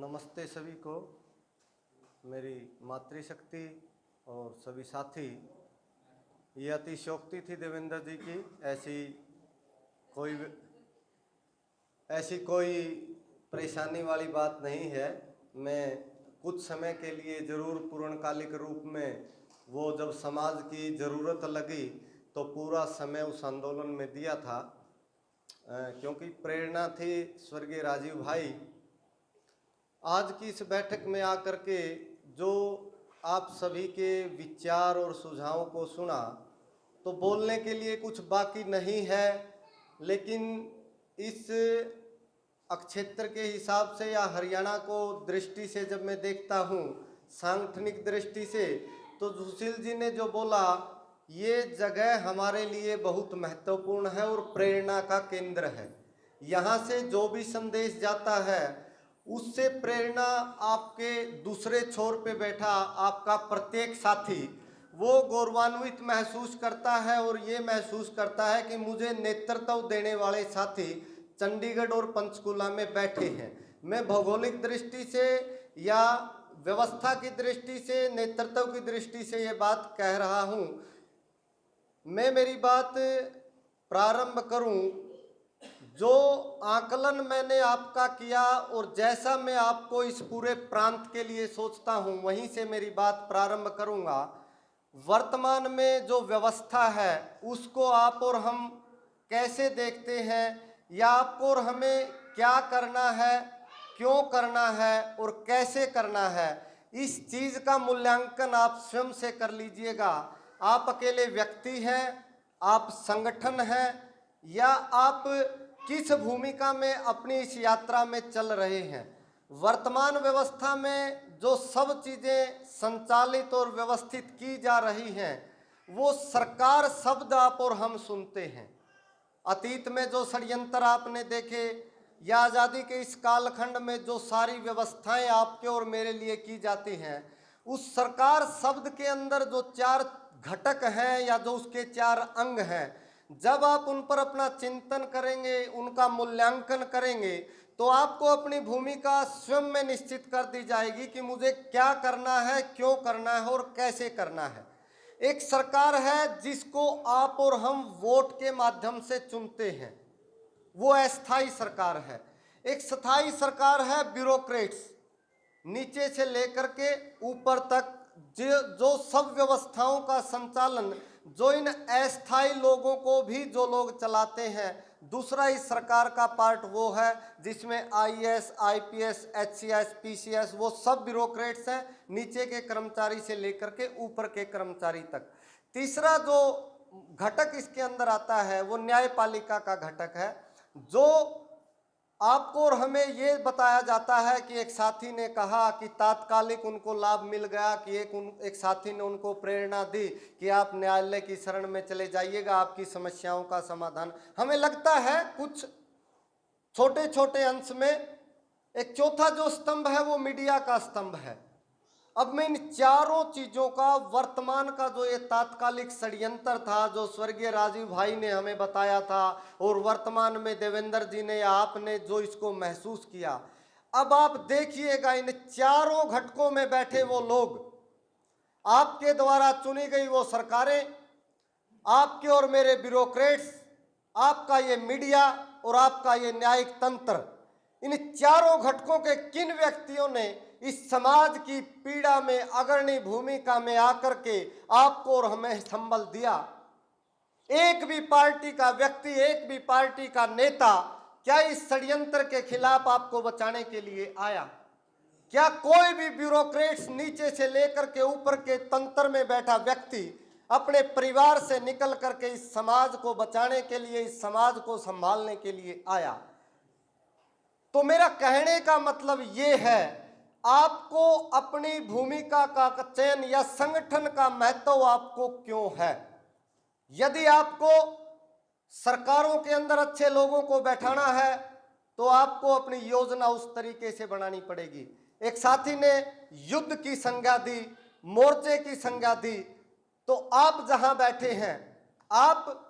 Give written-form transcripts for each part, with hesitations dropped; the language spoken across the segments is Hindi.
नमस्ते सभी को, मेरी मातृशक्ति और सभी साथी। ये अतिशयोक्ति थी देवेंद्र जी की। ऐसी कोई परेशानी वाली बात नहीं है। मैं कुछ समय के लिए ज़रूर पूर्णकालिक रूप में, वो जब समाज की ज़रूरत लगी तो पूरा समय उस आंदोलन में दिया था, क्योंकि प्रेरणा थी स्वर्गीय राजीव भाई। आज की इस बैठक में आकर के जो आप सभी के विचार और सुझावों को सुना, तो बोलने के लिए कुछ बाकी नहीं है। लेकिन इस अक्षेत्र के हिसाब से या हरियाणा को दृष्टि से जब मैं देखता हूँ, सांगठनिक दृष्टि से, तो सुशील जी ने जो बोला, ये जगह हमारे लिए बहुत महत्वपूर्ण है और प्रेरणा का केंद्र है। यहाँ से जो भी संदेश जाता है, उससे प्रेरणा आपके दूसरे छोर पे बैठा आपका प्रत्येक साथी वो गौरवान्वित महसूस करता है और ये महसूस करता है कि मुझे नेतृत्व देने वाले साथी चंडीगढ़ और पंचकुला में बैठे हैं। मैं भौगोलिक दृष्टि से या व्यवस्था की दृष्टि से, नेतृत्व की दृष्टि से ये बात कह रहा हूँ। मैं मेरी बात प्रारंभ करूँ, जो आकलन मैंने आपका किया और जैसा मैं आपको इस पूरे प्रांत के लिए सोचता हूं, वहीं से मेरी बात प्रारंभ करूंगा। वर्तमान में जो व्यवस्था है उसको आप और हम कैसे देखते हैं, या आपको और हमें क्या करना है, क्यों करना है और कैसे करना है, इस चीज़ का मूल्यांकन आप स्वयं से कर लीजिएगा। आप अकेले व्यक्ति हैं, आप संगठन हैं, या आप किस भूमिका में अपनी इस यात्रा में चल रहे हैं। वर्तमान व्यवस्था में जो सब चीज़ें संचालित और व्यवस्थित की जा रही हैं, वो सरकार शब्द आप और हम सुनते हैं। अतीत में जो षड्यंत्र आपने देखे, या आज़ादी के इस कालखंड में जो सारी व्यवस्थाएं आपके और मेरे लिए की जाती हैं, उस सरकार शब्द के अंदर जो 4 घटक हैं या जो उसके 4 अंग हैं, जब आप उन पर अपना चिंतन करेंगे, उनका मूल्यांकन करेंगे, तो आपको अपनी भूमिका स्वयं में निश्चित कर दी जाएगी कि मुझे क्या करना है, क्यों करना है और कैसे करना है। एक सरकार है जिसको आप और हम वोट के माध्यम से चुनते हैं, वो अस्थायी सरकार है। एक स्थायी सरकार है ब्यूरोक्रेट्स, नीचे से लेकर के ऊपर तक जो सब व्यवस्थाओं का संचालन जो इन अस्थायी लोगों को भी जो लोग चलाते हैं। दूसरा इस सरकार का पार्ट वो है जिसमें आईएएस, आईपीएस, एचसीएस, पीसीएस, वो सब ब्यूरोक्रेट्स हैं, नीचे के कर्मचारी से लेकर के ऊपर के कर्मचारी तक। तीसरा जो घटक इसके अंदर आता है वो न्यायपालिका का घटक है, जो आपको और हमें ये बताया जाता है कि एक साथी ने कहा कि तात्कालिक उनको लाभ मिल गया, कि एक साथी ने उनको प्रेरणा दी कि आप न्यायालय की शरण में चले जाइएगा, आपकी समस्याओं का समाधान। हमें लगता है कुछ छोटे छोटे अंश में। एक चौथा जो स्तंभ है वो मीडिया का स्तंभ है। अब मैं इन चारों चीज़ों का, वर्तमान का जो ये तात्कालिक षड्यंत्र था जो स्वर्गीय राजीव भाई ने हमें बताया था, और वर्तमान में देवेंद्र जी ने या आपने जो इसको महसूस किया, अब आप देखिएगा इन चारों घटकों में बैठे वो लोग, आपके द्वारा चुनी गई वो सरकारें, आपके और मेरे ब्यूरोक्रेट्स, आपका ये मीडिया और आपका ये न्यायिक तंत्र, इन चारों घटकों के किन व्यक्तियों ने इस समाज की पीड़ा में अग्रणी भूमिका में आकर के आपको और हमें संबल दिया। एक भी पार्टी का व्यक्ति, एक भी पार्टी का नेता क्या इस षड्यंत्र के खिलाफ आपको बचाने के लिए आया? क्या कोई भी ब्यूरोक्रेट्स नीचे से लेकर के ऊपर के तंत्र में बैठा व्यक्ति अपने परिवार से निकल करके इस समाज को बचाने के लिए, इस समाज को संभालने के लिए आया? तो मेरा कहने का मतलब ये है, आपको अपनी भूमिका का चयन या संगठन का महत्व आपको क्यों है। यदि आपको सरकारों के अंदर अच्छे लोगों को बैठाना है तो आपको अपनी योजना उस तरीके से बनानी पड़ेगी। एक साथी ने युद्ध की संज्ञा दी, मोर्चे की संज्ञा दी, तो आप जहां बैठे हैं, आप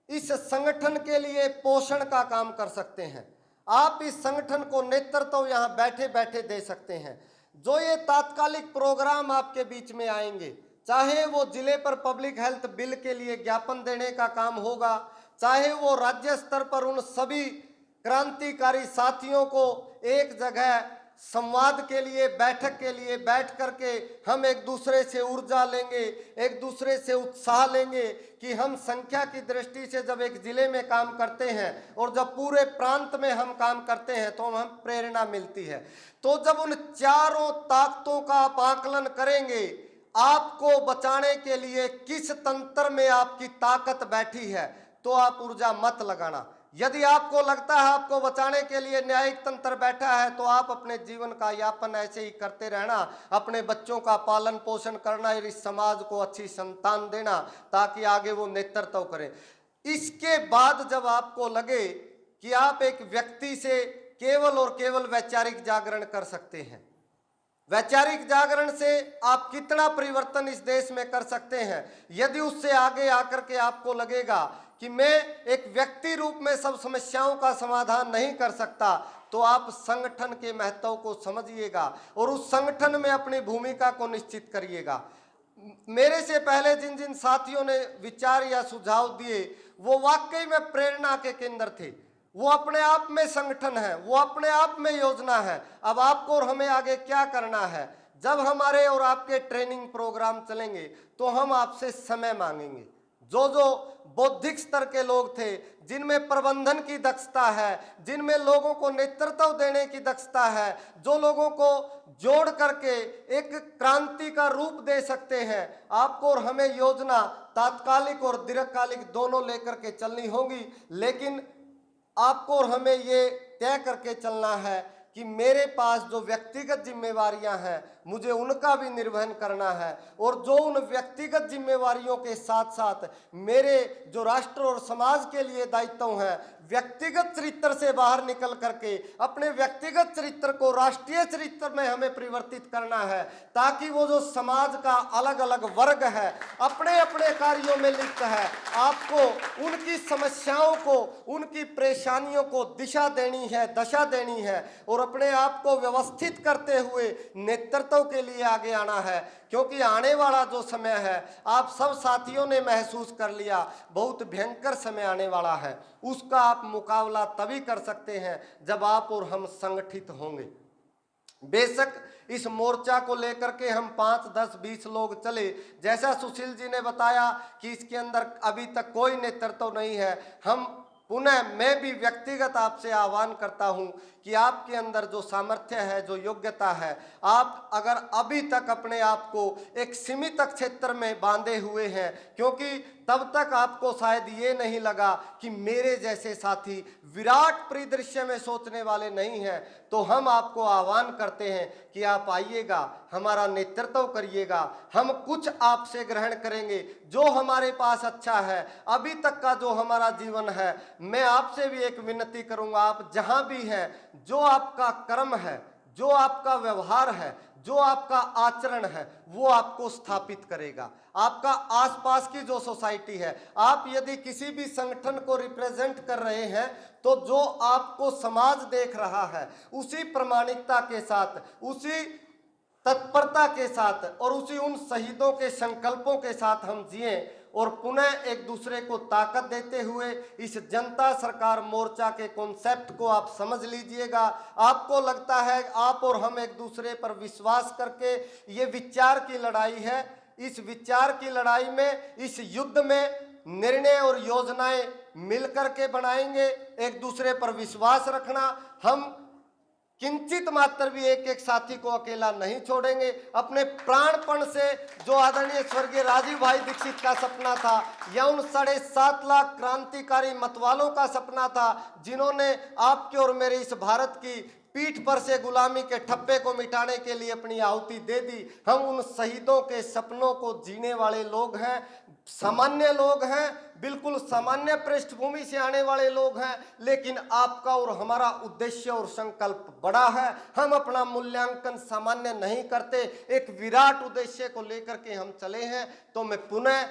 इस संगठन के लिए पोषण का काम कर सकते हैं, आप इस संगठन को नेतृत्व यहाँ बैठे बैठे दे सकते हैं। जो ये तात्कालिक प्रोग्राम आपके बीच में आएंगे, चाहे वो जिले पर पब्लिक हेल्थ बिल के लिए ज्ञापन देने का काम होगा, चाहे वो राज्य स्तर पर उन सभी क्रांतिकारी साथियों को एक जगह संवाद के लिए, बैठक के लिए बैठ करके हम एक दूसरे से ऊर्जा लेंगे, एक दूसरे से उत्साह लेंगे कि हम संख्या की दृष्टि से जब एक जिले में काम करते हैं और जब पूरे प्रांत में हम काम करते हैं तो हम प्रेरणा मिलती है। तो जब उन चारों ताकतों का आप आकलन करेंगे, आपको बचाने के लिए किस तंत्र में आपकी ताकत बैठी है, तो आप ऊर्जा मत लगाना। यदि आपको लगता है आपको बचाने के लिए न्यायिक तंत्र बैठा है, तो आप अपने जीवन का यापन ऐसे ही करते रहना, अपने बच्चों का पालन पोषण करना और इस समाज को अच्छी संतान देना ताकि आगे वो नेतृत्व करें। इसके बाद जब आपको लगे कि आप एक व्यक्ति से केवल और केवल वैचारिक जागरण कर सकते हैं, वैचारिक जागरण से आप कितना परिवर्तन इस देश में कर सकते हैं, यदि उससे आगे आकर के आपको लगेगा कि मैं एक व्यक्ति रूप में सब समस्याओं का समाधान नहीं कर सकता, तो आप संगठन के महत्व को समझिएगा और उस संगठन में अपनी भूमिका को निश्चित करिएगा। मेरे से पहले जिन जिन साथियों ने विचार या सुझाव दिए वो वाकई में प्रेरणा के केंद्र थे। वो अपने आप में संगठन है, वो अपने आप में योजना है। अब आपको और हमें आगे क्या करना है, जब हमारे और आपके ट्रेनिंग प्रोग्राम चलेंगे तो हम आपसे समय मांगेंगे। जो जो बौद्धिक स्तर के लोग थे, जिनमें प्रबंधन की दक्षता है, जिनमें लोगों को नेतृत्व देने की दक्षता है, जो लोगों को जोड़ करके एक क्रांति का रूप दे सकते हैं, आपको और हमें योजना तात्कालिक और दीर्घकालिक दोनों लेकर के चलनी होगी। लेकिन आपको और हमें ये तय करके चलना है कि मेरे पास जो व्यक्तिगत जिम्मेवारियां हैं मुझे उनका भी निर्वहन करना है, और जो उन व्यक्तिगत जिम्मेवारियों के साथ साथ मेरे जो राष्ट्र और समाज के लिए दायित्व हैं, व्यक्तिगत चरित्र से बाहर निकल करके अपने व्यक्तिगत चरित्र को राष्ट्रीय चरित्र में हमें परिवर्तित करना है, ताकि वो जो समाज का अलग अलग वर्ग है अपने अपने कार्यों में लिप्त है, आपको उनकी समस्याओं को, उनकी परेशानियों को दिशा देनी है, दशा देनी है और अपने आप को व्यवस्थित करते हुए नेतृत्व के लिए आगे आना है। क्योंकि आने वाला जो समय है, आप सब साथियों ने महसूस कर लिया, बहुत भयंकर समय आने वाला है। उसका आप मुकाबला तभी कर सकते हैं जब आप और हम संगठित होंगे। बेशक इस मोर्चा को लेकर के हम 5, 10, 20 लोग चले, जैसा सुशील जी ने बताया कि इसके अंदर अभी तक कोई नेतृत्व नहीं है। हम पुनः मैं भी व्यक्तिगत आपसे आह्वान करता हूं कि आपके अंदर जो सामर्थ्य है, जो योग्यता है, आप अगर अभी तक अपने आप को एक सीमित क्षेत्र में बांधे हुए हैं, क्योंकि तब तक आपको शायद ये नहीं लगा कि मेरे जैसे साथी विराट परिदृश्य में सोचने वाले नहीं हैं, तो हम आपको आह्वान करते हैं कि आप आइएगा, हमारा नेतृत्व करिएगा। हम कुछ आपसे ग्रहण करेंगे जो हमारे पास अच्छा है, अभी तक का जो हमारा जीवन है। मैं आपसे भी एक विनती करूंगा, आप जहां भी हैं, जो आपका कर्म है, जो आपका व्यवहार है, जो आपका आचरण है, वो आपको स्थापित करेगा। आपका आसपास की जो सोसाइटी है, आप यदि किसी भी संगठन को रिप्रेजेंट कर रहे हैं, तो जो आपको समाज देख रहा है, उसी प्रामाणिकता के साथ, उसी तत्परता के साथ और उसी उन शहीदों के संकल्पों के साथ हम जिएं और पुनः एक दूसरे को ताकत देते हुए इस जनता सरकार मोर्चा के कॉन्सेप्ट को आप समझ लीजिएगा। आपको लगता है आप और हम एक दूसरे पर विश्वास करके, ये विचार की लड़ाई है, इस विचार की लड़ाई में, इस युद्ध में निर्णय और योजनाएं मिलकर के बनाएंगे। एक दूसरे पर विश्वास रखना, हम किंचित मात्र भी एक एक साथी को अकेला नहीं छोड़ेंगे। अपने प्राणपण से जो आदरणीय स्वर्गीय राजीव भाई दीक्षित का सपना था, या उन 7.5 लाख क्रांतिकारी मतवालों का सपना था, जिन्होंने आपके और मेरे इस भारत की पीठ पर से गुलामी के ठप्पे को मिटाने के लिए अपनी आहुति दे दी, हम उन शहीदों के सपनों को जीने वाले लोग हैं, सामान्य लोग हैं, बिल्कुल सामान्य पृष्ठभूमि से आने वाले लोग हैं। लेकिन आपका और हमारा उद्देश्य और संकल्प बड़ा है। हम अपना मूल्यांकन सामान्य नहीं करते, एक विराट उद्देश्य को लेकर के हम चले हैं। तो मैं पुनः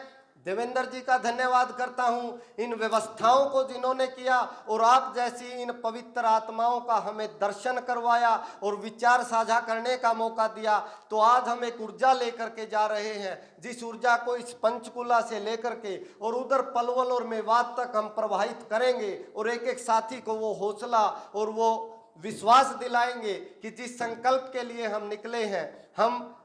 देवेंद्र जी का धन्यवाद करता हूं, इन व्यवस्थाओं को जिन्होंने किया और आप जैसी इन पवित्र आत्माओं का हमें दर्शन करवाया और विचार साझा करने का मौका दिया। तो आज हम एक ऊर्जा लेकर के जा रहे हैं, जिस ऊर्जा को इस पंचकुला से लेकर के और उधर पलवल और मेवात तक हम प्रवाहित करेंगे और एक एक साथी को वो हौसला और वो विश्वास दिलाएंगे कि जिस संकल्प के लिए हम निकले हैं, हम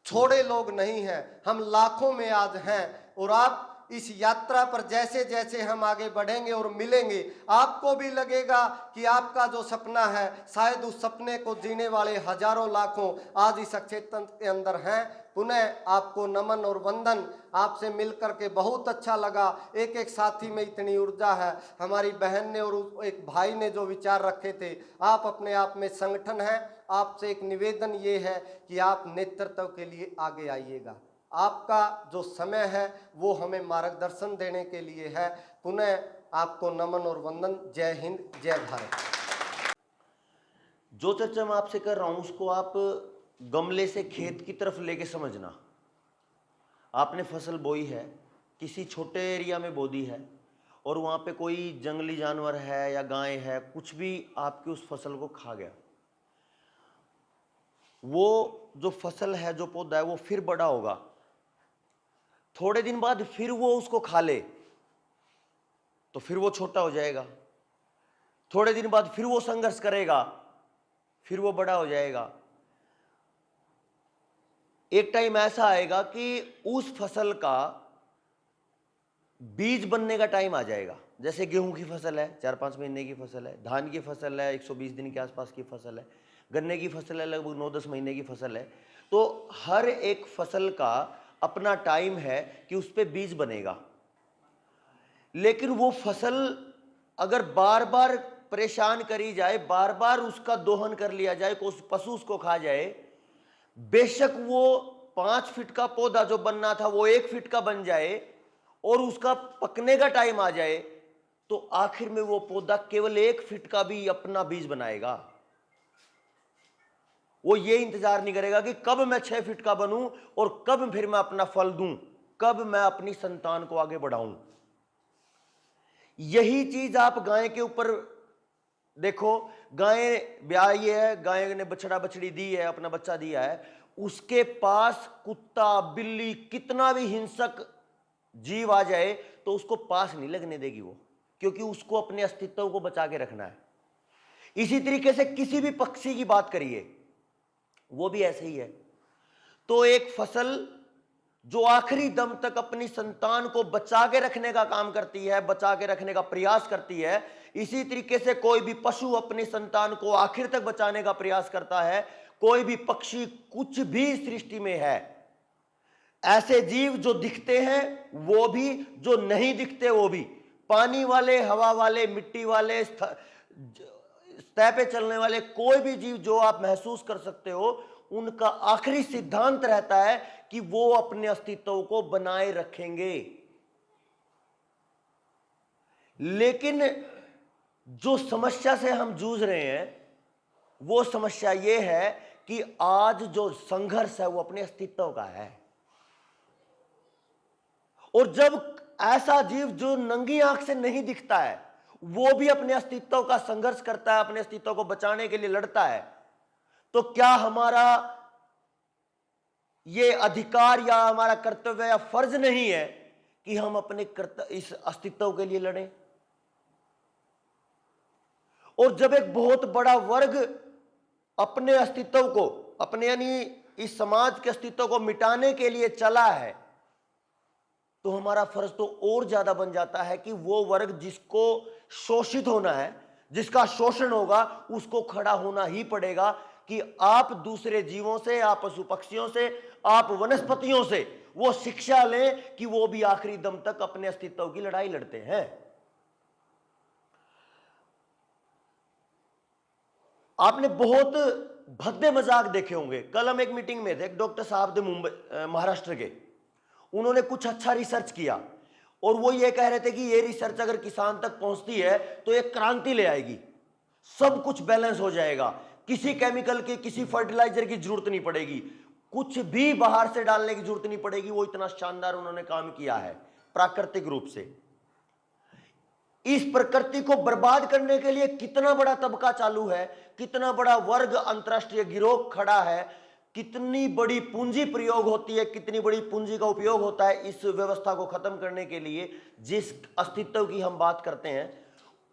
छोड़े लोग नहीं हैं, हम लाखों में आज हैं। और आप इस यात्रा पर जैसे जैसे हम आगे बढ़ेंगे और मिलेंगे, आपको भी लगेगा कि आपका जो सपना है, शायद उस सपने को जीने वाले हजारों लाखों आज इस चेतन के अंदर हैं। पुनः आपको नमन और वंदन। आपसे मिलकर के बहुत अच्छा लगा। एक एक साथी में इतनी ऊर्जा है। हमारी बहन ने और एक भाई ने जो विचार रखे थे, आप अपने आप में संगठन है। आपसे एक निवेदन ये है कि आप नेतृत्व के लिए आगे आइएगा। आपका जो समय है वो हमें मार्गदर्शन देने के लिए है। पुनः आपको नमन और वंदन। जय हिंद, जय भारत। जो चर्चा मैं आपसे कर रहा हूं उसको आप गमले से खेत की तरफ लेके समझना। आपने फसल बोई है, किसी छोटे एरिया में बो दी है और वहाँ पे कोई जंगली जानवर है या गाय है, कुछ भी आपकी उस फसल को खा गया। वो जो फसल है, जो पौधा है, वो फिर बड़ा होगा, थोड़े दिन बाद फिर वो उसको खा ले तो फिर वो छोटा हो जाएगा, थोड़े दिन बाद फिर वो संघर्ष करेगा, फिर वो बड़ा हो जाएगा। एक टाइम ऐसा आएगा कि उस फसल का बीज बनने का टाइम आ जाएगा। जैसे गेहूं की फसल है, 4-5 महीने की फसल है, धान की फसल है, 120 दिन के आसपास की फसल है, गन्ने की फसल है, लगभग 9-10 महीने की फसल है। तो हर एक फसल का अपना टाइम है कि उस पे बीज बनेगा। लेकिन वो फसल अगर बार बार परेशान करी जाए, बार बार उसका दोहन कर लिया जाए, कोई पशु उसको खा जाए, बेशक वो 5 फीट का पौधा जो बनना था वो 1 फीट का बन जाए और उसका पकने का टाइम आ जाए, तो आखिर में वो पौधा केवल 1 फीट का भी अपना बीज बनाएगा। वो ये इंतजार नहीं करेगा कि कब मैं 6 फीट का बनूं और कब फिर मैं अपना फल दूं, कब मैं अपनी संतान को आगे बढ़ाऊं। यही चीज आप गाय के ऊपर देखो। गाय ब्याही है, गाय ने बछड़ा बछड़ी दी है, अपना बच्चा दिया है, उसके पास कुत्ता बिल्ली कितना भी हिंसक जीव आ जाए तो उसको पास नहीं लगने देगी वो, क्योंकि उसको अपने अस्तित्व को बचा के रखना है। इसी तरीके से किसी भी पक्षी की बात करिए, वो भी ऐसे ही है। तो एक फसल जो आखिरी दम तक अपनी संतान को बचा के रखने का काम करती है, बचा के रखने का प्रयास करती है, इसी तरीके से कोई भी पशु अपनी संतान को आखिर तक बचाने का प्रयास करता है। कोई भी पक्षी, कुछ भी सृष्टि में है, ऐसे जीव जो दिखते हैं वो भी, जो नहीं दिखते वो भी, पानी वाले, हवा वाले, मिट्टी वाले, सतह पे चलने वाले, कोई भी जीव जो आप महसूस कर सकते हो, उनका आखिरी सिद्धांत रहता है कि वो अपने अस्तित्व को बनाए रखेंगे। लेकिन जो समस्या से हम जूझ रहे हैं वो समस्या ये है कि आज जो संघर्ष है वो अपने अस्तित्व का है। और जब ऐसा जीव जो नंगी आंख से नहीं दिखता है वो भी अपने अस्तित्व का संघर्ष करता है, अपने अस्तित्व को बचाने के लिए लड़ता है, तो क्या हमारा ये अधिकार या हमारा कर्तव्य या फर्ज नहीं है कि हम अपने इस अस्तित्व के लिए लड़ें? और जब एक बहुत बड़ा वर्ग अपने अस्तित्व को, अपने यानी इस समाज के अस्तित्व को मिटाने के लिए चला है, तो हमारा फर्ज तो और ज्यादा बन जाता है कि वो वर्ग जिसको शोषित होना है, जिसका शोषण होगा, उसको खड़ा होना ही पड़ेगा कि आप दूसरे जीवों से, आप पशु पक्षियों से, आप वनस्पतियों से वो शिक्षा लें कि वो भी आखिरी दम तक अपने अस्तित्व की लड़ाई लड़ते हैं। आपने बहुत भद्दे मजाक देखे होंगे। कल हम एक मीटिंग में थे, एक डॉक्टर साहब थे मुंबई, महाराष्ट्र के। उन्होंने कुछ अच्छा रिसर्च किया और वो ये कह रहे थे कि ये रिसर्च अगर किसान तक पहुंचती है तो एक क्रांति ले आएगी, सब कुछ बैलेंस हो जाएगा, किसी केमिकल की, किसी फर्टिलाइजर की जरूरत नहीं पड़ेगी, कुछ भी बाहर से डालने की जरूरत नहीं पड़ेगी। वो इतना शानदार उन्होंने काम किया है। प्राकृतिक रूप से। इस प्रकृति को बर्बाद करने के लिए कितना बड़ा तबका चालू है, कितना बड़ा वर्ग अंतरराष्ट्रीय गिरोह खड़ा है, कितनी बड़ी पूंजी प्रयोग होती है, कितनी बड़ी पूंजी का उपयोग होता है इस व्यवस्था को खत्म करने के लिए। जिस अस्तित्व की हम बात करते हैं,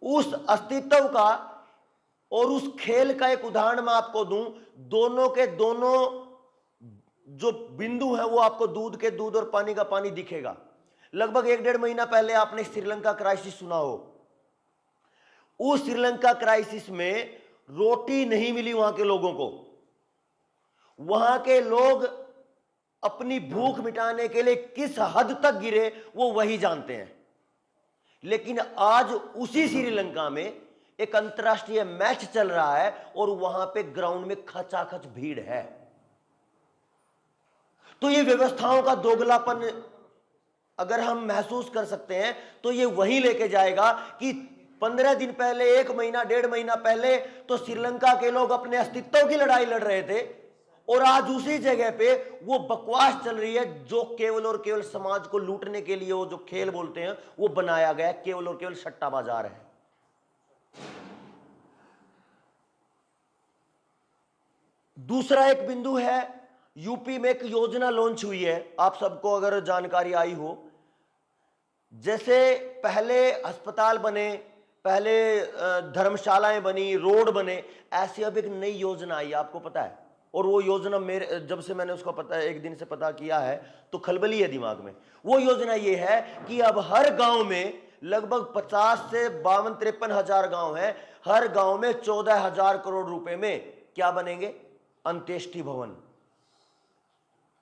उस अस्तित्व का और उस खेल का एक उदाहरण मैं आपको दूं। दोनों के दोनों जो बिंदु है वो आपको दूध के दूध और पानी का पानी दिखेगा। लगभग 1-1.5 महीना पहले आपने श्रीलंका क्राइसिस सुना हो। उस श्रीलंका क्राइसिस में रोटी नहीं मिली वहां के लोगों को। वहां के लोग अपनी भूख मिटाने के लिए किस हद तक गिरे वो वही जानते हैं। लेकिन आज उसी श्रीलंका में एक अंतरराष्ट्रीय मैच चल रहा है और वहां पे ग्राउंड में खचाखच भीड़ है। तो ये व्यवस्थाओं का दोगलापन अगर हम महसूस कर सकते हैं तो ये वहीं लेके जाएगा कि 15 दिन पहले, 1 महीना, 1.5 महीना पहले तो श्रीलंका के लोग अपने अस्तित्व की लड़ाई लड़ रहे थे और आज उसी जगह पे वो बकवास चल रही है जो केवल और केवल समाज को लूटने के लिए वो जो खेल बोलते हैं वो बनाया गया, केवल और केवल सट्टा बाजार है। दूसरा एक बिंदु है, यूपी में एक योजना लॉन्च हुई है, आप सबको अगर जानकारी आई हो। जैसे पहले अस्पताल बने, पहले धर्मशालाएं बनी, रोड बने, ऐसी अब एक नई योजना आई, आपको पता है। और वो योजना मेरे जब से मैंने उसको पता एक दिन से पता किया है तो खलबली है दिमाग में। वो योजना ये है कि अब हर गांव में लगभग 50 से 52-53 हजार गांव है, हर गांव में 14,000 करोड़ रुपए में क्या बनेंगे? अंत्येष्टि भवन,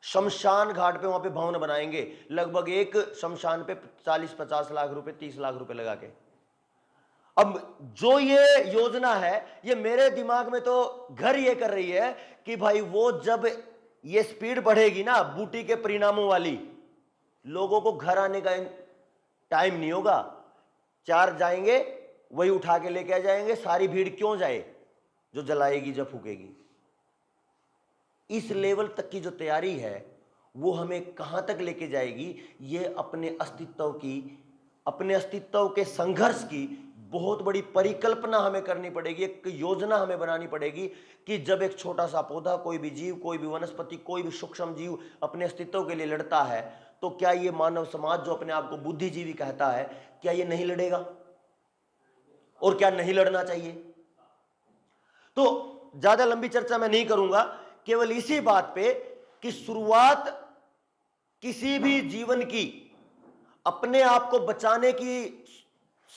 शमशान घाट पे वहां पे भवन बनाएंगे। लगभग एक शमशान पे 40-50 लाख रुपए, 30 लाख रुपए लगा के। अब जो ये योजना है ये मेरे दिमाग में तो घर ये कर रही है कि भाई वो जब ये स्पीड बढ़ेगी ना बूटी के परिणामों वाली, लोगों को घर आने का टाइम नहीं होगा। 4 जाएंगे वही उठा के लेके आ जाएंगे। सारी भीड़ क्यों जाए जो जलाएगी जब फूकेगी। इस लेवल तक की जो तैयारी है वो हमें कहां तक लेके जाएगी, ये अपने अस्तित्व के संघर्ष की बहुत बड़ी परिकल्पना हमें करनी पड़ेगी। एक योजना हमें बनानी पड़ेगी कि जब एक छोटा सा पौधा, कोई भी जीव, कोई भी वनस्पति, कोई भी सूक्ष्म जीव अपने अस्तित्व के लिए लड़ता है तो क्या ये मानव समाज जो अपने आप को बुद्धिजीवी कहता है, क्या ये नहीं लड़ेगा? और क्या नहीं लड़ना चाहिए? तो ज्यादा लंबी चर्चा मैं नहीं करूंगा, केवल इसी बात पे कि शुरुआत किसी भी जीवन की अपने आप को बचाने की,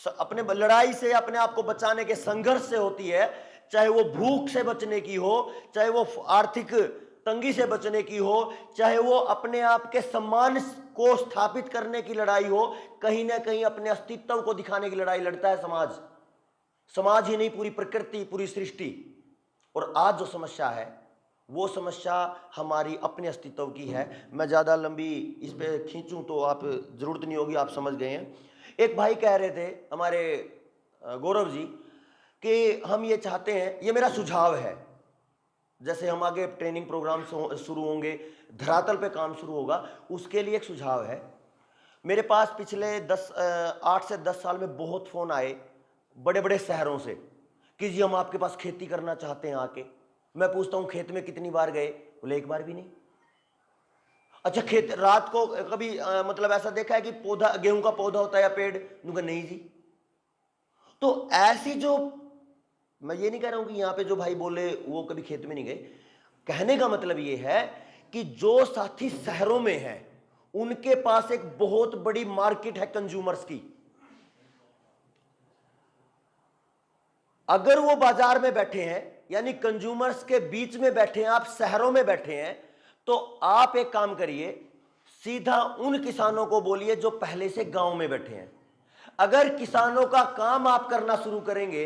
अपने लड़ाई से, अपने आप को बचाने के संघर्ष से होती है। चाहे वो भूख से बचने की हो, चाहे वो आर्थिक तंगी से बचने की हो, चाहे वो अपने आप के सम्मान को स्थापित करने की लड़ाई हो, कहीं ना कहीं अपने अस्तित्व को दिखाने की लड़ाई लड़ता है समाज ही नहीं, पूरी प्रकृति, पूरी सृष्टि। और आज जो समस्या है वो समस्या हमारी अपने अस्तित्व की है। मैं ज़्यादा लंबी इस पे खींचूं तो आप ज़रूरत नहीं होगी, आप समझ गए हैं। एक भाई कह रहे थे हमारे गौरव जी कि हम ये चाहते हैं, ये मेरा सुझाव है, जैसे हम आगे ट्रेनिंग प्रोग्राम शुरू होंगे, धरातल पे काम शुरू होगा, उसके लिए एक सुझाव है। मेरे पास पिछले 8 से 10 साल में बहुत फ़ोन आए बड़े बड़े शहरों से कि जी हम आपके पास खेती करना चाहते हैं आके। मैं पूछता हूँ खेत में कितनी बार गए? बोले 1 बार भी नहीं। अच्छा खेत रात को कभी मतलब ऐसा देखा है कि पौधा, गेहूं का पौधा होता है या पेड़? दूंगा नहीं जी। तो ऐसी जो, मैं ये नहीं कह रहा हूं कि यहां पे जो भाई बोले वो कभी खेत में नहीं गए, कहने का मतलब ये है कि जो साथी शहरों में है उनके पास एक बहुत बड़ी मार्केट है कंज्यूमर्स की। अगर वो बाजार में बैठे हैं, यानी कंज्यूमर्स के बीच में बैठे हैं, आप शहरों में बैठे हैं, तो आप एक काम करिए, सीधा उन किसानों को बोलिए जो पहले से गांव में बैठे हैं। अगर किसानों का काम आप करना शुरू करेंगे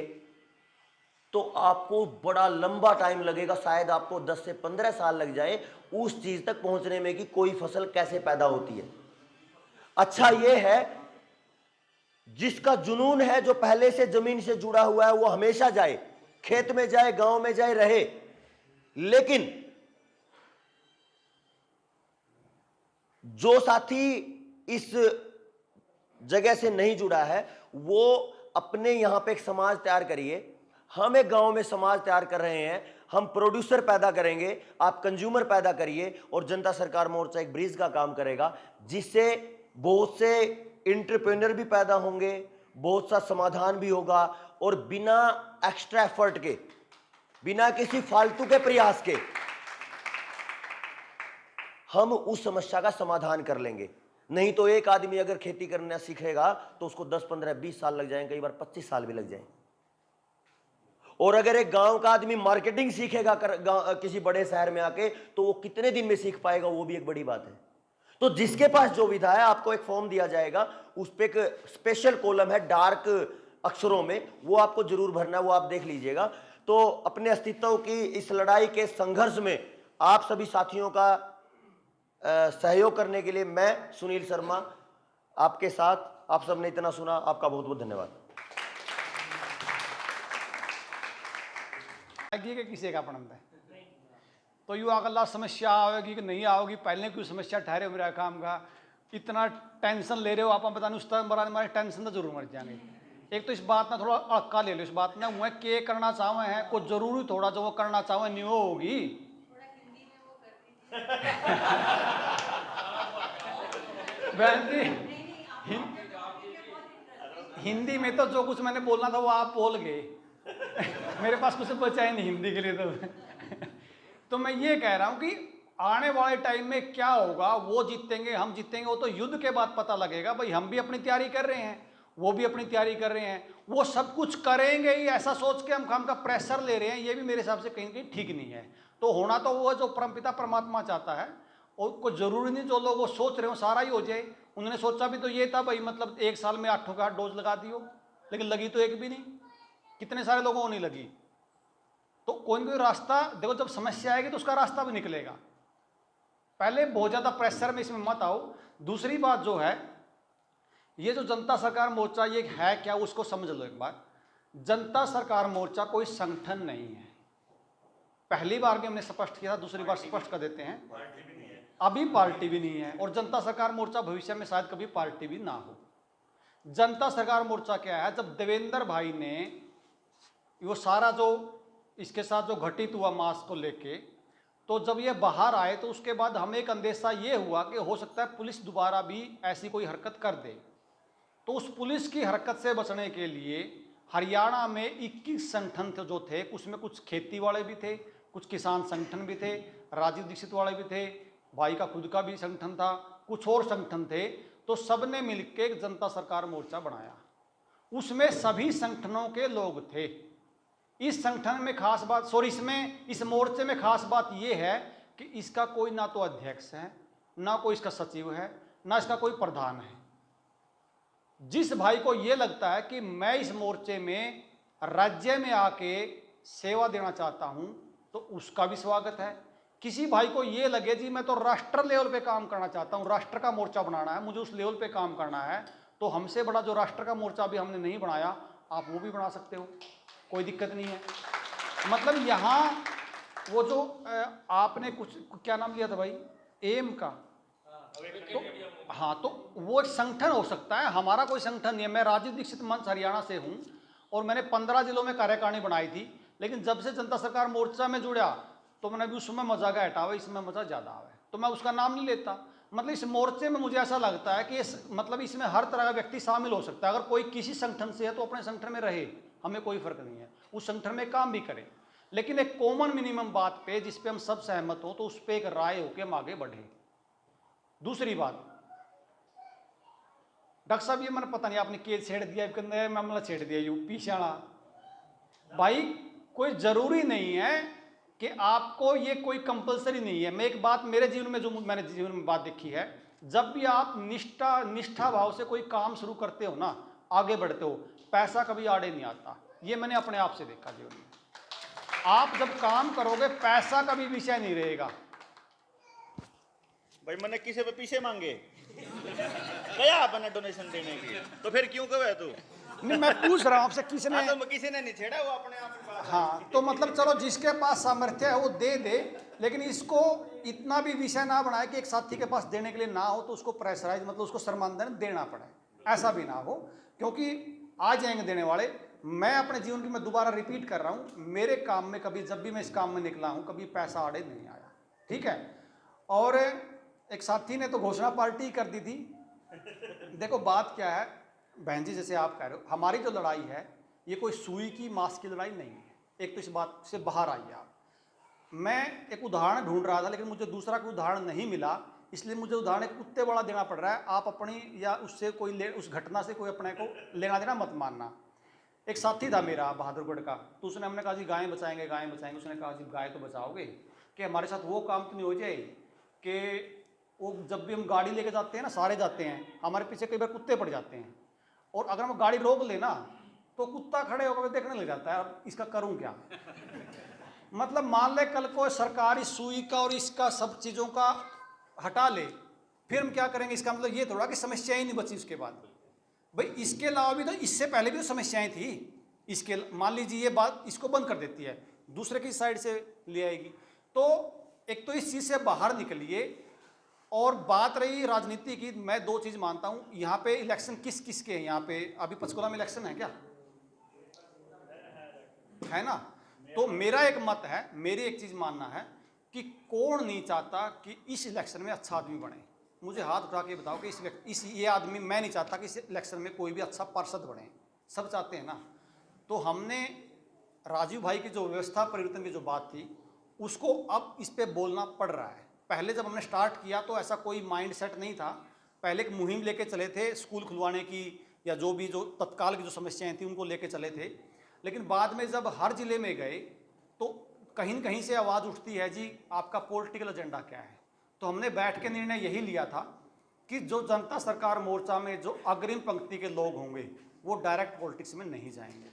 तो आपको बड़ा लंबा टाइम लगेगा, शायद आपको 10 से 15 साल लग जाए उस चीज तक पहुंचने में कि कोई फसल कैसे पैदा होती है। अच्छा यह है जिसका जुनून है, जो पहले से जमीन से जुड़ा हुआ है, वो हमेशा जाए, खेत में जाए, गांव में जाए, रहे। लेकिन जो साथी इस जगह से नहीं जुड़ा है, वो अपने यहाँ पे एक समाज तैयार करिए। हम एक गांव में समाज तैयार कर रहे हैं, हम प्रोड्यूसर पैदा करेंगे, आप कंज्यूमर पैदा करिए, और जनता सरकार मोर्चा एक ब्रिज का काम करेगा, जिससे बहुत से एंटरप्रेन्योर भी पैदा होंगे, बहुत सा समाधान भी होगा, और बिना एक्स्ट्रा एफर्ट के, बिना किसी फालतू के प्रयास के हम उस समस्या का समाधान कर लेंगे। नहीं तो एक आदमी अगर खेती करना सीखेगा तो उसको 10, 15, 20 साल लग जाएंगे, कई बार 25 साल भी लग जाएंगे। और अगर एक गांव का आदमी मार्केटिंग सीखेगा किसी बड़े शहर में आके, तो वो कितने दिन में सीख पाएगा, वो भी एक बड़ी बात है। तो जिसके पास जो विधा है, आपको एक फॉर्म दिया जाएगा, उस पर एक स्पेशल कॉलम है डार्क अक्षरों में, वो आपको जरूर भरना है, वो आप देख लीजिएगा। तो अपने अस्तित्व की इस लड़ाई के संघर्ष में आप सभी साथियों का सहयोग करने के लिए मैं सुनील शर्मा आपके साथ। आप सबने इतना सुना, आपका बहुत बहुत धन्यवाद। कि किसी का पढ़ता है तो यू अगला समस्या आएगी कि नहीं आओगी, पहले कोई समस्या ठहरे मेरा काम का, इतना टेंशन ले रहे हो आप, पता नहीं उस तरह हमारे टेंशन तो जरूर मर जाएंगे। एक तो इस बात ना थोड़ा अड़का ले लो, इस बात में वह के करना चाहे हैं कुछ जरूरी, थोड़ा जो वो करना चाहे नहीं वो होगी। बहन जी हिंदी में तो जो कुछ मैंने बोलना था वो आप बोल गए। मेरे पास कुछ बचा ही नहीं हिंदी के लिए। तो मैं ये कह रहा हूं कि आने वाले टाइम में क्या होगा, वो जीतेंगे हम जीतेंगे, वो तो युद्ध के बाद पता लगेगा। भाई हम भी अपनी तैयारी कर रहे हैं, वो भी अपनी तैयारी कर रहे हैं, वो सब कुछ करेंगे ही ऐसा सोच के हम का प्रेशर ले रहे हैं, ये भी मेरे हिसाब से कहीं कहीं ठीक नहीं है। तो होना तो वो जो परमपिता परमात्मा चाहता है, और कोई जरूरी नहीं जो लोग वो सोच रहे हो सारा ही हो जाए। उन्होंने सोचा भी तो ये था भाई मतलब 1 साल में 8 का डोज लगा दियो, लेकिन लगी तो एक भी नहीं, कितने सारे लोगों को नहीं लगी। तो कोई ना कोई रास्ता देखो, जब समस्या आएगी तो उसका रास्ता भी निकलेगा। पहले बहुत ज़्यादा प्रेशर में इसमें मत आओ। दूसरी बात जो है, ये जो जनता सरकार मोर्चा ये है क्या, उसको समझ लो एक बार। जनता सरकार मोर्चा कोई संगठन नहीं है, पहली बार भी हमने स्पष्ट किया था, दूसरी बार स्पष्ट कर देते हैं, अभी पार्टी भी नहीं है, और जनता सरकार मोर्चा भविष्य में शायद कभी पार्टी भी ना हो। जनता सरकार मोर्चा क्या है, जब देवेंद्र भाई ने वो सारा जो इसके साथ जो घटित हुआ मास्क को लेके, तो जब ये बाहर आए तो उसके बाद हमें एक अंदेशा ये हुआ कि हो सकता है पुलिस दोबारा भी ऐसी कोई हरकत कर दे। तो उस पुलिस की हरकत से बचने के लिए हरियाणा में 21 संगठन थे जो थे, उसमें कुछ खेती वाले भी थे, कुछ किसान संगठन भी थे, राजीव दीक्षित वाले भी थे, भाई का खुद का भी संगठन था, कुछ और संगठन थे। तो सबने मिलकर जनता सरकार मोर्चा बनाया, उसमें सभी संगठनों के लोग थे। इस संगठन में खास बात, इस मोर्चे में खास बात यह है कि इसका कोई ना तो अध्यक्ष है, ना कोई इसका सचिव है, ना इसका कोई प्रधान है। जिस भाई को यह लगता है कि मैं इस मोर्चे में राज्य में आके सेवा देना चाहता हूं, तो उसका भी स्वागत है। किसी भाई को ये लगे जी मैं तो राष्ट्र लेवल पे काम करना चाहता हूं, राष्ट्र का मोर्चा बनाना है, मुझे उस लेवल पे काम करना है, तो हमसे बड़ा जो राष्ट्र का मोर्चा भी हमने नहीं बनाया, आप वो भी बना सकते हो, कोई दिक्कत नहीं है। मतलब यहाँ वो जो आपने कुछ क्या नाम लिया था भाई, एम का, तो हाँ, तो वो एक संगठन हो सकता है, हमारा कोई संगठन नहीं है। मैं राजीव दीक्षित मंच हरियाणा से हूँ और मैंने 15 जिलों में कार्यकारिणी बनाई थी, लेकिन जब से जनता सरकार मोर्चा में जुड़ा तो मैंने भी उसमें मजा का हटावा, इसमें मजा ज़्यादा आवे, तो मैं उसका नाम नहीं लेता। मतलब इस मोर्चे में मुझे ऐसा लगता है कि मतलब इसमें हर तरह का व्यक्ति शामिल हो सकता है। अगर कोई किसी संगठन से है तो अपने संगठन में रहे, हमें कोई फर्क नहीं है, उस संगठन में काम भी करें, लेकिन एक कॉमन मिनिमम बात पे जिस पे हम सब सहमत हो, तो उस पर एक राय होकर हम आगे बढ़े। दूसरी बात, डॉक्टर साहब ये मैंने पता नहीं आपने केस छेड़ दिया, मामला छेड़ दिया यूपी शाला, भाई कोई जरूरी नहीं है कि आपको ये कोई कंपलसरी नहीं है। मैं एक बात मेरे जीवन में, जो मैंने जीवन में बात देखी है, जब भी आप निष्ठा भाव से कोई काम शुरू करते हो ना, आगे बढ़ते हो, पैसा कभी आड़े नहीं आता। ये मैंने अपने आप से देखा जीवन में। आप जब काम करोगे पैसा कभी विषय नहीं रहेगा। भाई मैंने किसी पे पीछे मांगे गया अपने डोनेशन देने की, तो फिर क्यों कहे तू? नहीं, मैं पूछ रहा हूँ आपसे, किसने तो किसी ने नहीं छेड़ा, वो अपने आप। हाँ, तो मतलब चलो जिसके पास सामर्थ्य है वो दे दे, लेकिन इसको इतना भी विषय ना बनाए कि एक साथी के पास देने के लिए ना हो तो उसको प्रेशराइज, मतलब उसको शर्मांदा देना पड़े। ऐसा भी ना हो, क्योंकि आ जाएंगे देने वाले। मैं अपने जीवन की मैं दोबारा रिपीट कर रहा हूँ, मेरे काम में कभी, जब भी मैं इस काम में निकला हूँ, कभी पैसा आड़े नहीं आया, ठीक है। और एक साथी ने तो घोषणा पार्टी कर दी थी। देखो बात क्या है बहन जी, जैसे आप कह रहे हो, हमारी जो लड़ाई है ये कोई सुई की मांस की लड़ाई नहीं है। एक तो इस बात से बाहर आइए आप। मैं एक उदाहरण ढूंढ रहा था, लेकिन मुझे दूसरा कोई उदाहरण नहीं मिला, इसलिए मुझे उदाहरण एक कुत्ते वाला देना पड़ रहा है। आप अपनी या उससे कोई उस घटना से कोई अपने को लेना देना मत मानना। एक साथी था मेरा बहादुरगढ़ का, तो उसने, हमने कहा जी गायें बचाएंगे गायें बचाएंगे। उसने कहा जी गाय तो बचाओगे कि हमारे साथ वो काम तो नहीं हो जाए कि वो जब भी हम गाड़ी लेके जाते हैं ना, सारे जाते हैं, हमारे पीछे कई बार कुत्ते पड़ जाते हैं, और अगर हम गाड़ी रोक लेना तो कुत्ता खड़े होकर देखने लग जाता है, अब इसका करूं क्या। मतलब मान ले कल को सरकारी सुई का और इसका सब चीज़ों का हटा ले, फिर हम क्या करेंगे। इसका मतलब ये थोड़ा कि समस्याएं नहीं बची उसके बाद। भाई इसके अलावा भी तो, इससे पहले भी तो समस्याएं थी। इसके मान लीजिए ये बात इसको बंद कर देती है, दूसरे की साइड से ले आएगी। तो एक तो इस चीज़ से बाहर निकलिए। और बात रही राजनीति की, मैं दो चीज़ मानता हूँ। यहाँ पे इलेक्शन किस किस के हैं, यहाँ पे अभी पंचकुला में इलेक्शन है क्या, है ना। तो मेरा एक मत है, मेरी एक चीज़ मानना है कि कौन नहीं चाहता कि इस इलेक्शन में अच्छा आदमी बने। मुझे हाथ उठा के बताओ कि ये आदमी, मैं नहीं चाहता कि इस इलेक्शन में कोई भी अच्छा पार्षद बने। सब चाहते हैं ना। तो हमने राजीव भाई की जो व्यवस्था परिवर्तन की जो बात थी, उसको अब इस पे बोलना पड़ रहा है। पहले जब हमने स्टार्ट किया तो ऐसा कोई माइंड सेट नहीं था। पहले एक मुहिम लेके चले थे स्कूल खुलवाने की, या जो भी जो तत्काल की जो समस्याएं थी उनको लेके चले थे। लेकिन बाद में जब हर जिले में गए तो कहीं न कहीं से आवाज़ उठती है, जी आपका पॉलिटिकल एजेंडा क्या है। तो हमने बैठ के निर्णय यही लिया था कि जो जनता सरकार मोर्चा में जो अग्रिम पंक्ति के लोग होंगे वो डायरेक्ट पॉलिटिक्स में नहीं जाएंगे।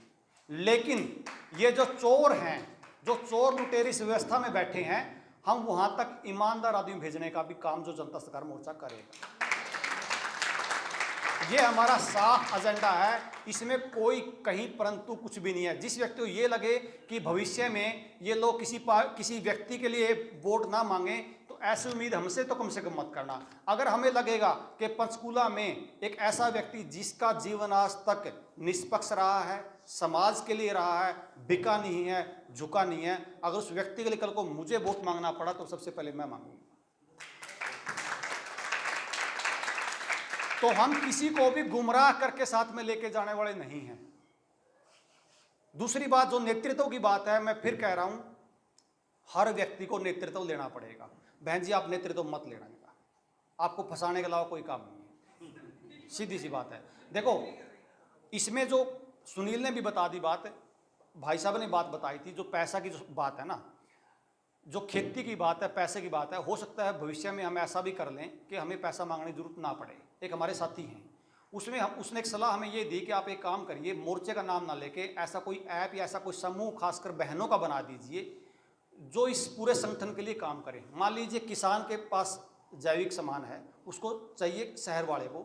लेकिन ये जो चोर हैं, जो चोर लुटेरी इस व्यवस्था में बैठे हैं, हम वहां तक ईमानदार आदमी भेजने का भी काम जो जनता सरकार मोर्चा करेगा। ये हमारा साफ एजेंडा है, इसमें कोई कहीं परंतु कुछ भी नहीं है। जिस व्यक्ति को ये लगे कि भविष्य में ये लोग किसी व्यक्ति के लिए वोट ना मांगे, तो ऐसी उम्मीद हमसे तो कम से कम मत करना। अगर हमें लगेगा कि पंचकूला में एक ऐसा व्यक्ति जिसका जीवन आज तक निष्पक्ष रहा है, समाज के लिए रहा है, बिका नहीं है, झुका नहीं है, अगर उस व्यक्ति के लिए कल को मुझे वोट मांगना पड़ा तो सबसे पहले मैं मांगूंगा। तो हम किसी को भी गुमराह करके साथ में लेके जाने वाले नहीं हैं। दूसरी बात जो नेतृत्व की बात है, मैं फिर कह रहा हूं, हर व्यक्ति को नेतृत्व लेना पड़ेगा। बहन जी आप नेतृत्व मत लेना, आपको फंसाने के अलावा कोई काम नहीं है, सीधी सी बात है। देखो इसमें जो सुनील ने भी बता दी बात, भाई साहब ने बात बताई थी, जो पैसा की जो बात है ना, जो खेती की बात है, पैसे की बात है, हो सकता है भविष्य में हम ऐसा भी कर लें कि हमें पैसा मांगने की जरूरत ना पड़े। एक हमारे साथी हैं, उसने एक सलाह हमें ये दी कि आप एक काम करिए, मोर्चे का नाम ना लेके ऐसा कोई ऐप या ऐसा कोई समूह खासकर बहनों का बना दीजिए जो इस पूरे संगठन के लिए काम करे। मान लीजिए किसान के पास जैविक सामान है, उसको चाहिए शहर वाले को,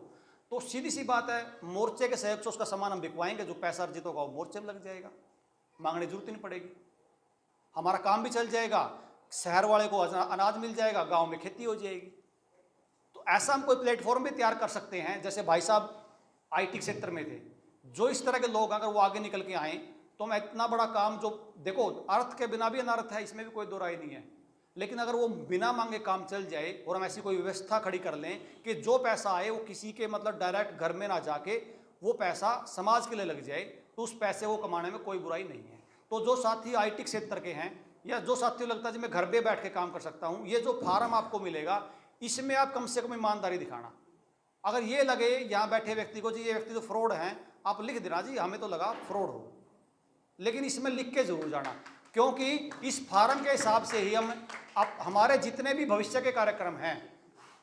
तो सीधी सी बात है मोर्चे के सहयोग से उसका सामान हम बिकवाएंगे, जो पैसा अर्जित होगा वो मोर्चे में लग जाएगा, मांगने की जरूरत ही नहीं पड़ेगी, हमारा काम भी चल जाएगा, शहर वाले को अनाज मिल जाएगा, गांव में खेती हो जाएगी। तो ऐसा हम कोई प्लेटफॉर्म भी तैयार कर सकते हैं। जैसे भाई साहब आईटी क्षेत्र में थे, जो इस तरह के लोग अगर वो आगे निकल के आए तो मैं इतना बड़ा काम, जो देखो अर्थ के बिना भी अनर्थ है, इसमें भी कोई दो राय नहीं है, लेकिन अगर वो बिना मांगे काम चल जाए और हम ऐसी कोई व्यवस्था खड़ी कर लें कि जो पैसा आए वो किसी के मतलब डायरेक्ट घर में ना जाके वो पैसा समाज के लिए लग जाए, तो उस पैसे को कमाने में कोई बुराई नहीं है। तो जो साथी आईटी क्षेत्र के हैं या जो साथियों लगता है जी मैं घर पे बैठ के काम कर सकता हूँ, ये जो फार्म आपको मिलेगा इसमें आप कम से कम ईमानदारी दिखाना। अगर ये लगे यहाँ बैठे व्यक्ति को जी ये व्यक्ति तो फ्रॉड हैं, आप लिख देना जी हमें तो लगा फ्रॉड हो, लेकिन इसमें लिख के जरूर जाना, क्योंकि इस फार्म के हिसाब से ही हम हमारे जितने भी भविष्य के कार्यक्रम हैं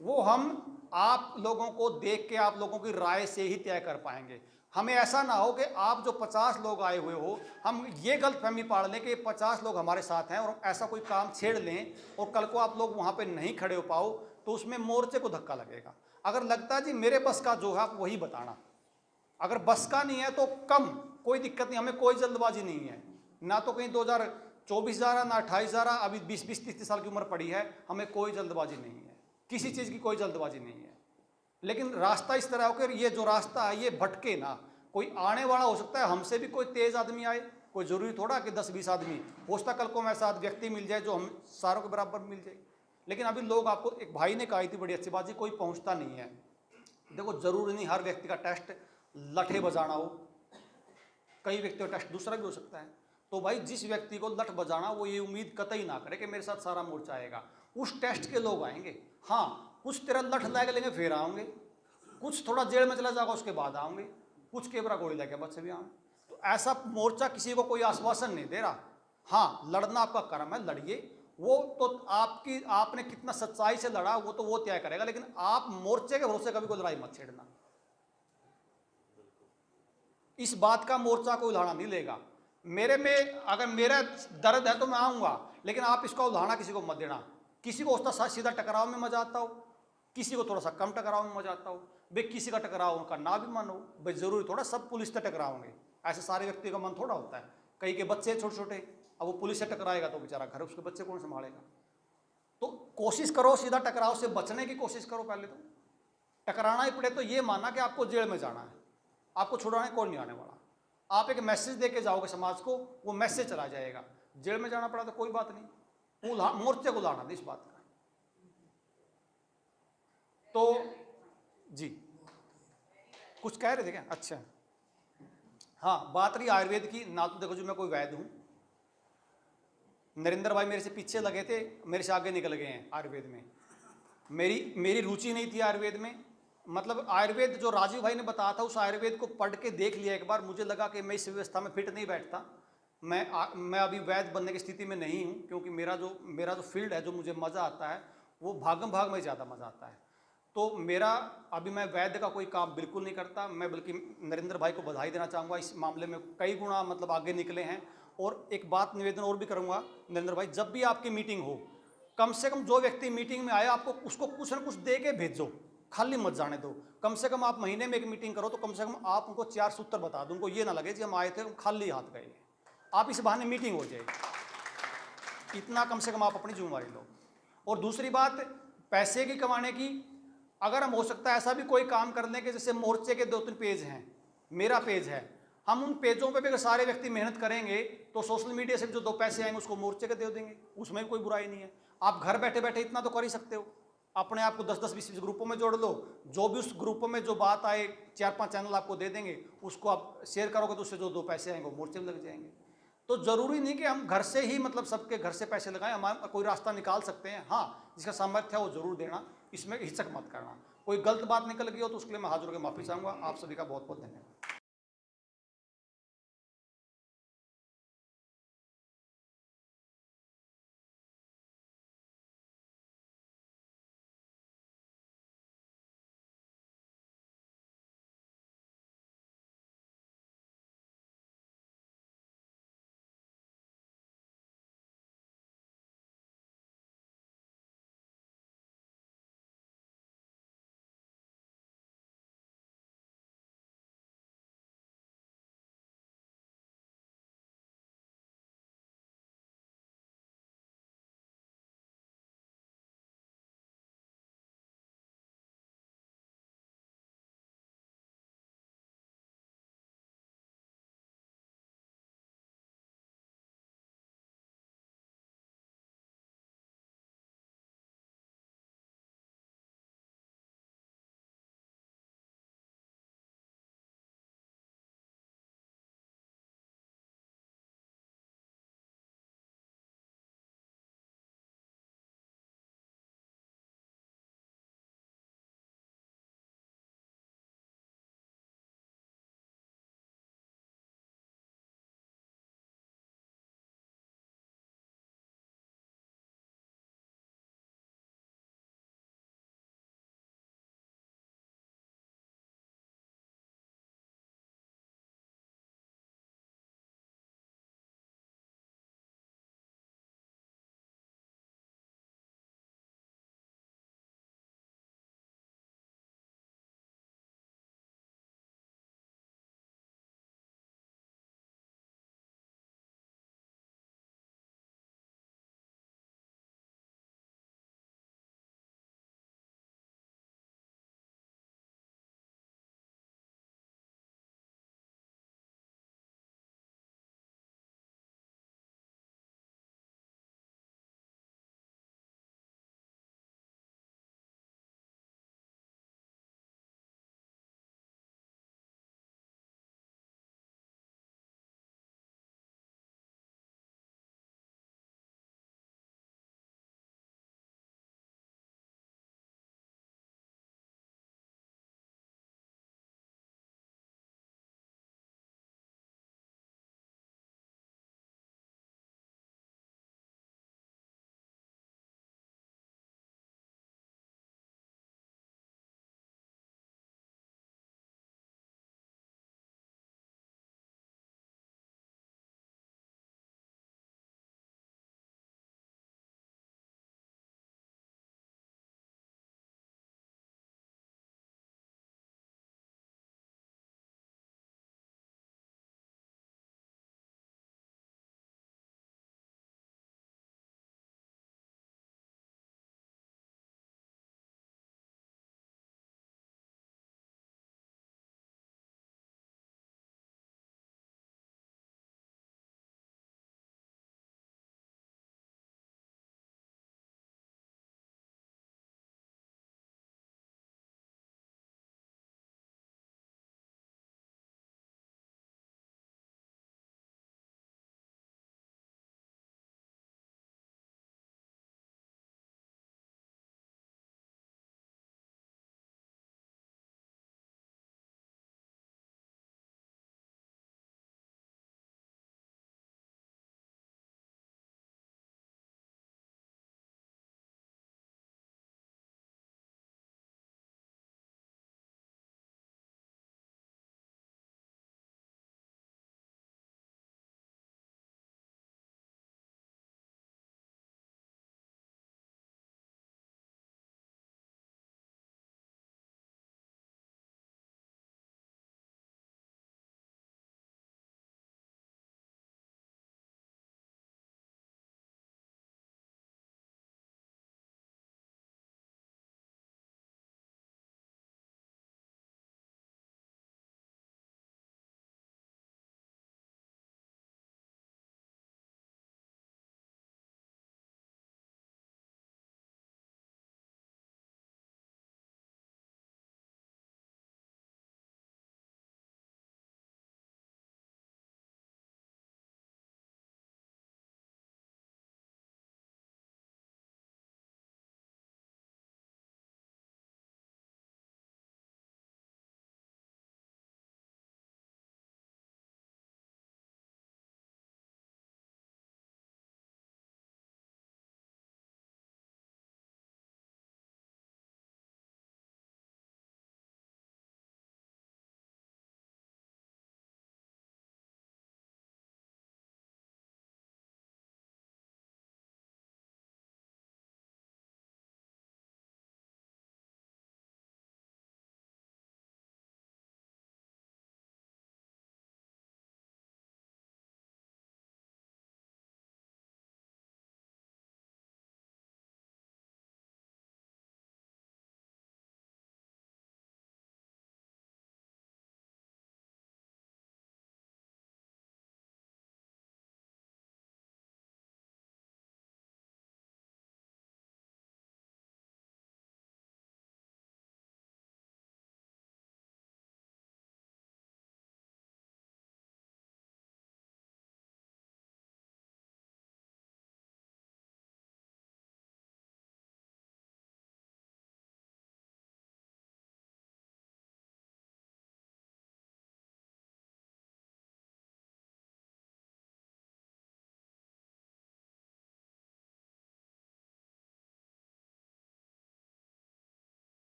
वो हम आप लोगों को देख के, आप लोगों की राय से ही तय कर पाएंगे। हमें ऐसा ना हो कि आप जो 50 लोग आए हुए हो, हम ये गलतफहमी पाड़ लें कि 50 लोग हमारे साथ हैं और ऐसा कोई काम छेड़ लें और कल को आप लोग वहाँ पे नहीं खड़े हो पाओ, तो उसमें मोर्चे को धक्का लगेगा। अगर लगता है जी मेरे बस का जो है आप वही बताना, अगर बस का नहीं है तो कम, कोई दिक्कत नहीं, हमें कोई जल्दबाजी नहीं है, ना तो कहीं 2024 जा रहा ना 28 जा रहा, अभी 20-30 साल की उम्र पड़ी है, हमें कोई जल्दबाजी नहीं है, किसी चीज़ की कोई जल्दबाजी नहीं है। लेकिन रास्ता इस तरह हो कि ये जो रास्ता है ये भटके ना। कोई आने वाला हो सकता है हमसे भी कोई तेज आदमी आए, कोई जरूरी थोड़ा कि 10-20 आदमी, हो सकता कल को हमारे साथ व्यक्ति मिल जाए जो हम सारों के बराबर मिल जाए। लेकिन अभी लोग, आपको एक भाई ने कही थी बड़ी अच्छी बात जी, कोई पहुंचता नहीं है। देखो जरूरी नहीं हर व्यक्ति का टेस्ट लठे बजाना हो, कई व्यक्तियों का टेस्ट दूसरा भी हो सकता है। तो भाई जिस व्यक्ति को लठ बजाना, वो ये उम्मीद कतई ना करे कि मेरे साथ सारा मोर्चा आएगा। उस टेस्ट के लोग आएंगे। हाँ, कुछ तेरा लठ लाके लेंगे फिर आएंगे, कुछ थोड़ा जेल में चला जाएगा उसके बाद आएंगे, कुछ केबरा गोली लगे बच्चे भी आएंगे। तो ऐसा मोर्चा किसी को कोई आश्वासन नहीं दे रहा। हाँ, लड़ना आपका कर्म है, लड़िए। वो तो आपने कितना सच्चाई से लड़ा वो तो वो तय करेगा, लेकिन आप मोर्चे के भरोसे कभी कोई लड़ाई मत छेड़ना। इस बात का मोर्चा कोई उल्हाड़ा नहीं लेगा। मेरे में अगर मेरा दर्द है तो मैं आऊँगा, लेकिन आप इसका उल्हाड़ा किसी को मत देना। किसी को उसका सीधा टकराव में मजा आता हो, किसी को थोड़ा सा कम टकराव में मजा आता हो। भाई किसी का टकराव उनका ना भी मन हो, भाई जरूरी थोड़ा सब पुलिस से टकराओगे, ऐसे सारे व्यक्ति का मन थोड़ा होता है। कई के बच्चे छोटे छोटे, अब वो पुलिस से टकराएगा तो बेचारा घर उसके बच्चे कौन संभालेगा। तो कोशिश करो सीधा टकराव से बचने की कोशिश करो। पहले तो टकराना ही पड़े तो ये माना कि आपको जेल में जाना है, आपको छुड़ाने कौन नहीं आने वाला। आप एक मैसेज दे के जाओगे समाज को, वो मैसेज चला जाएगा। जेल में जाना पड़ा तो कोई बात नहीं, मोर्चे को लाना इस बात का। तो जी कुछ कह रहे थे क्या? अच्छा हाँ, बात रही आयुर्वेद की। ना तो देखो जो मैं कोई वैद्य हूँ, नरेंद्र भाई मेरे से पीछे लगे थे, मेरे से आगे निकल गए हैं आयुर्वेद में। मेरी रुचि नहीं थी आयुर्वेद में। मतलब आयुर्वेद जो राजीव भाई ने बताया था, उस आयुर्वेद को पढ़ के देख लिया एक बार, मुझे लगा कि मैं इस व्यवस्था में फिट नहीं बैठता। मैं अभी वैद्य बनने की स्थिति में नहीं हूँ, क्योंकि मेरा जो फील्ड है, जो मुझे मज़ा आता है, वो भागम भाग में ज़्यादा मज़ा आता है। तो मेरा अभी मैं वैद्य का कोई काम बिल्कुल नहीं करता। मैं बल्कि नरेंद्र भाई को बधाई देना चाहूँगा, इस मामले में कई गुना मतलब आगे निकले हैं। और एक बात निवेदन और भी करूँगा नरेंद्र भाई, जब भी आपकी मीटिंग हो, कम से कम जो व्यक्ति मीटिंग में आया आपको उसको कुछ न कुछ दे के भेजो, खाली मत जाने दो। कम से कम आप महीने में एक मीटिंग करो तो कम से कम आप उनको 4 सूत्र बता दो, उनको ये ना लगे कि हम आए थे खाली हाथ गए। आप इस बहाने मीटिंग हो जाएगी, इतना कम से कम आप अपनी जिम्मेदारी लो। और दूसरी बात, पैसे की कमाने की, अगर हम हो सकता है ऐसा भी कोई काम कर लें कि जैसे मोर्चे के 2-3 पेज हैं, मेरा पेज है, हम उन पेजों पे भी अगर सारे व्यक्ति मेहनत करेंगे तो सोशल मीडिया से जो 2 पैसे आएंगे उसको मोर्चे के दे देंगे, उसमें भी कोई बुराई नहीं है। आप घर बैठे बैठे इतना तो कर ही सकते हो, अपने आप को 10-10, 20-20 ग्रुपों में जोड़ लो, जो भी उस ग्रुपों में जो बात आए 4-5 चैनल आपको दे देंगे, उसको आप शेयर करोगे तो उससे जो 2 पैसे आएंगे वो मोर्चे में लग जाएंगे। तो ज़रूरी नहीं कि हम घर से ही मतलब सबके घर से पैसे लगाएं, हमारा कोई रास्ता निकाल सकते हैं। हाँ, जिसका सामर्थ्य है वो ज़रूर देना, इसमें हिचक मत करना। कोई गलत बात निकल गई हो तो उसके लिए मैं हाथ जोड़ के माफ़ी चाहूँगा। आप सभी का बहुत बहुत धन्यवाद।